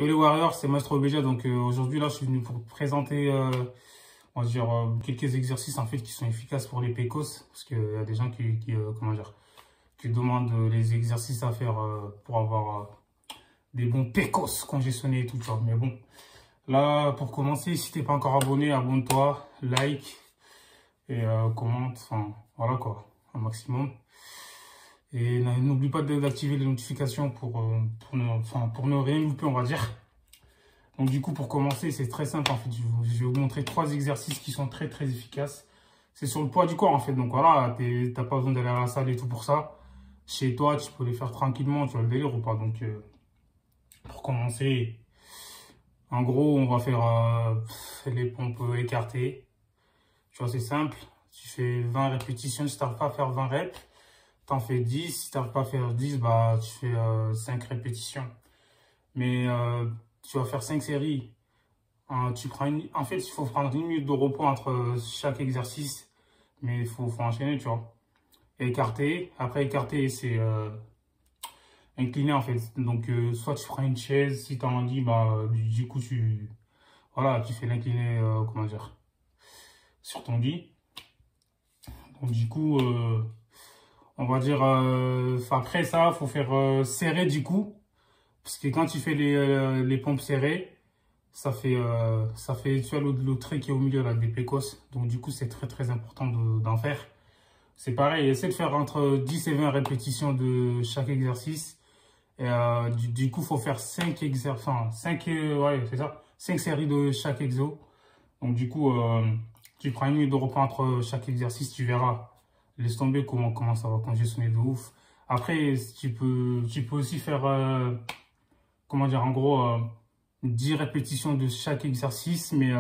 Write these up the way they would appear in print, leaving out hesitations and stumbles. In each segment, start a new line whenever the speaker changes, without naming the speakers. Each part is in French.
Yo les Warriors, c'est Maestro Beja. Donc aujourd'hui là, je suis venu pour présenter, on va dire, quelques exercices en fait qui sont efficaces pour les PCOS, parce qu'il y a des gens comment dire, qui demandent les exercices à faire pour avoir des bons PCOS congestionnés et tout, tu vois. Mais bon, là pour commencer, si t'es pas encore abonné, abonne-toi, like et commente, enfin voilà quoi, un maximum. Et n'oublie pas d'activer les notifications pour ne rien louper, on va dire. Donc du coup, pour commencer, c'est très simple en fait. Je vais vous montrer 3 exercices qui sont très efficaces. C'est sur le poids du corps en fait. Donc voilà, t'as pas besoin d'aller à la salle et tout pour ça. Chez toi, tu peux les faire tranquillement, tu vois le délire ou pas. Donc pour commencer, en gros, on va faire les pompes écartées. Tu vois, c'est simple. Tu fais 20 répétitions. Si tu n'arrives pas à faire 20 reps, t'en fais 10. Si tu n'arrives pas à faire 10, bah, tu fais 5 répétitions. Mais tu vas faire 5 séries. Tu prends en fait, il faut prendre 1 minute de repos entre chaque exercice. Mais il faut enchaîner, tu vois. Et écarter. Après, écarter, c'est incliné, en fait. Donc, soit tu prends une chaise. Si tu en dis, bah, du coup, voilà, tu fais l'incliné, comment dire, sur ton lit. Donc, du coup, on va dire, après ça, il faut faire serrer, du coup. Parce que quand tu fais les pompes serrées, ça fait, tu vois, le trait qui est au milieu là, des PCOS. Donc, du coup, c'est très important d'en faire. C'est pareil, essaie de faire entre 10 et 20 répétitions de chaque exercice. Et du coup, il faut faire 5 exercices, enfin, 5, ouais, c'est ça, 5 séries de chaque exo. Donc, du coup, tu prends 1 minute de repos entre chaque exercice, tu verras. Laisse tomber comment ça va congestionner de ouf. Après, tu peux aussi faire, comment dire, en gros, 10 répétitions de chaque exercice, mais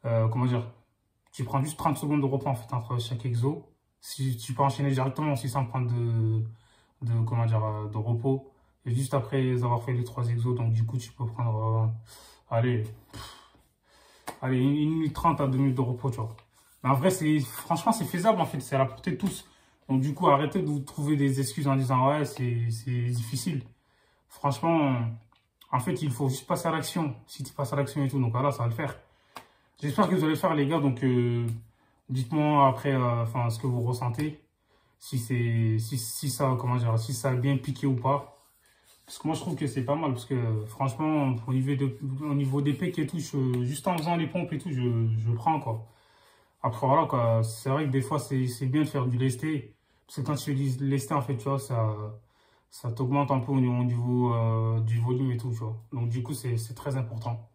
comment dire, tu prends juste 30 secondes de repos en fait entre chaque exo. Si tu peux enchaîner directement aussi sans prendre comment dire, de repos. Et juste après avoir fait les 3 exos, donc du coup, tu peux prendre, allez, 1 minute 30 à 2 minutes de repos, tu vois. Mais en vrai, franchement, c'est faisable en fait, c'est à la portée de tous. Donc du coup, arrêtez de vous trouver des excuses en disant, ouais, c'est difficile. Franchement, en fait, il faut juste passer à l'action. Si tu passes à l'action et tout, donc voilà, ça va le faire. J'espère que vous allez le faire, les gars. Donc, dites-moi après, enfin, ce que vous ressentez. Si ça, comment dire, si ça a bien piqué ou pas. Parce que moi, je trouve que c'est pas mal. Parce que, franchement, au niveau des pecs et tout, juste en faisant les pompes et tout, je prends, quoi. Après, voilà, quoi. C'est vrai que des fois, c'est bien de faire du lesté. Parce que quand tu fais du lesté, en fait, tu vois, ça t'augmente un peu au niveau du volume et tout, tu vois. Donc, du coup, c'est très important.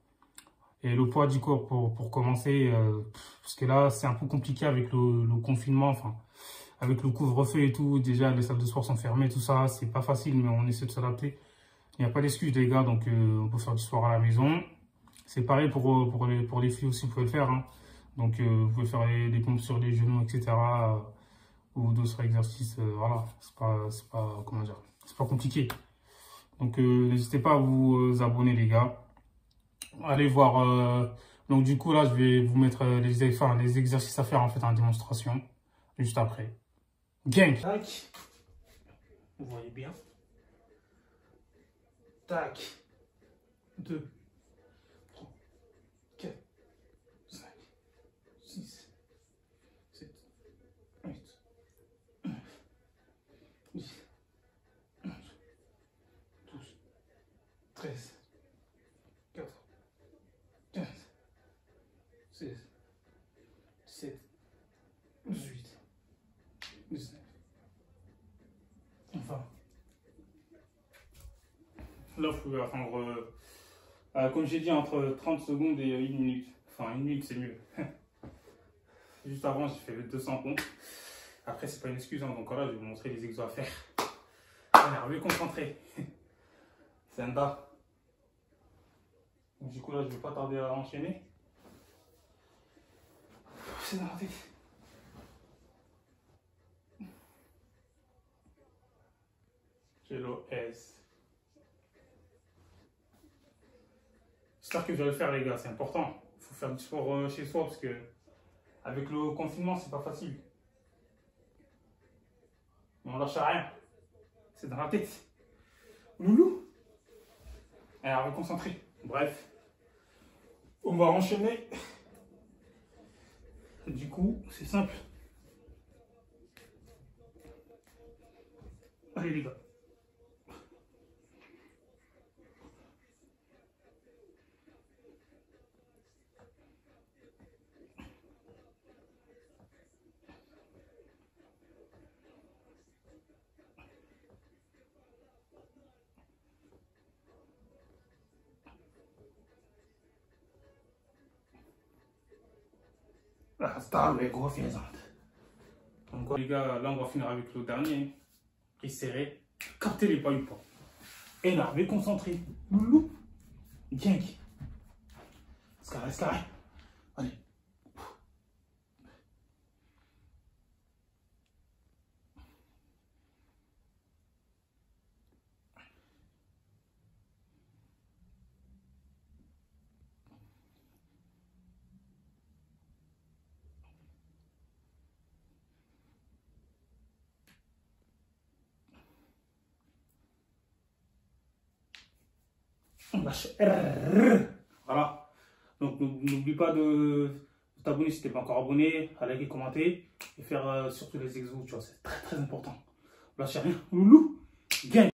Et le poids du corps pour commencer, parce que là, c'est un peu compliqué avec le confinement, enfin, avec le couvre-feu et tout. Déjà, les salles de sport sont fermées, tout ça, c'est pas facile, mais on essaie de s'adapter. Il n'y a pas d'excuse, les gars, donc on peut faire du sport à la maison. C'est pareil pour les filles aussi, vous pouvez le faire, hein. Donc, vous pouvez faire des pompes sur les genoux, etc. Ou d'autres exercices, voilà, comment dire, c'est pas compliqué. Donc, n'hésitez pas à vous abonner, les gars. Allez voir. Donc, du coup, là, je vais vous mettre les exercices à faire en fait en démonstration. Juste après. Gang! Tac. Vous voyez bien. Tac. 2, 3, 4, 5, 6, 7, 8, 9, 10, 11, 12, 13, 14, 15, 16, 17, 18, 19. Enfin. Là, il faut attendre, comme j'ai dit, entre 30 secondes et 1 minute. Enfin, 1 minute, c'est mieux. Juste avant, j'ai fait 200 pompes. Après, c'est pas une excuse, hein, donc voilà, je vais vous montrer les exos à faire. Allez, concentré. C'est un bas. Donc, du coup, là, je vais pas tarder à enchaîner. C'est dans la tête. J'ai l'OS. J'espère que vous allez le faire, les gars, c'est important. Il faut faire du sport chez soi parce que avec le confinement, c'est pas facile. Mais on lâche à rien. C'est dans la tête. Loulou. Alors, concentré. Bref. On va enchaîner. Du coup, c'est simple. Allez les gars. Hasta luego, fiaisante. Donc les gars, là on va finir avec le dernier. Et serré. Captez les pas ou pas. Énervé, concentré. Loulou. Bien. Carré. Allez. On lâche. Voilà. Donc n'oublie pas de t'abonner si tu n'es pas encore abonné, à liker, commenter et faire surtout les exos, tu vois, c'est très très important. Lâchez rien. Loulou. Bien.